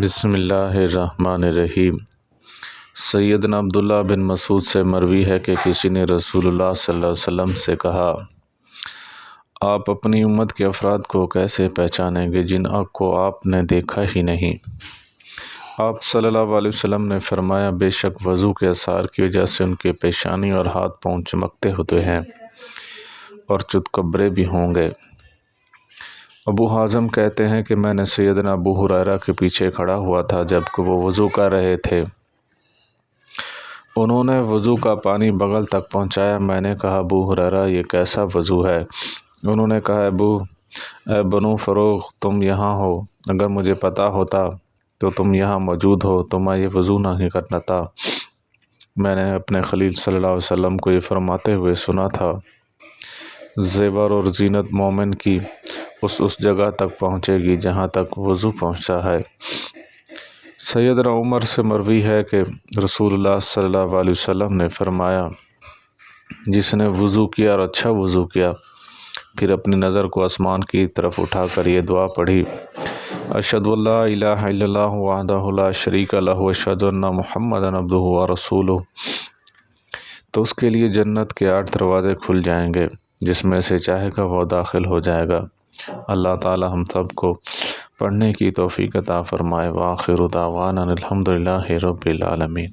بسم اللہ الرحمن الرحیم۔ سیدنا عبداللہ بن مسعود سے مروی ہے کہ کسی نے رسول اللہ صلی اللہ علیہ وسلم سے کہا، آپ اپنی امت کے افراد کو کیسے پہچانیں گے جن کو آپ نے دیکھا ہی نہیں؟ آپ صلی اللہ علیہ وسلم نے فرمایا، بے شک وضو کے اثار کی وجہ سے ان کے پیشانی اور ہاتھ پاؤں چمکتے ہوتے ہیں اور چتکبرے بھی ہوں گے۔ ابو حازم کہتے ہیں کہ میں نے سیدنا ابو ہریرہ کے پیچھے کھڑا ہوا تھا جبکہ وہ وضو کر رہے تھے۔ انہوں نے وضو کا پانی بغل تک پہنچایا۔ میں نے کہا، ابو ہریرہ یہ کیسا وضو ہے؟ انہوں نے کہا، اے بنو فروخ، تم یہاں ہو، اگر مجھے پتا ہوتا تو تم یہاں موجود ہو تو میں یہ وضو نہیں کرنا تھا۔ میں نے اپنے خلیل صلی اللہ علیہ وسلم کو یہ فرماتے ہوئے سنا تھا، زیور اور زینت مومن کی اس جگہ تک پہنچے گی جہاں تک وضو پہنچتا ہے۔ سیدنا عمر سے مروی ہے کہ رسول اللہ صلی اللہ علیہ وسلم نے فرمایا، جس نے وضو کیا اور اچھا وضو کیا، پھر اپنی نظر کو آسمان کی طرف اٹھا کر یہ دعا پڑھی، اشہد ان لا الہ الا اللہ وحدہ لا شریک لہ واشہد ان محمدا عبدہ ورسولہ، تو اس کے لیے جنت کے 8 دروازے کھل جائیں گے، جس میں سے چاہے گا وہ داخل ہو جائے گا۔ اللہ تعالی ہم سب کو پڑھنے کی توفیق عطا فرمائے۔ وآخر دعوانا الحمدللہ رب العالمین۔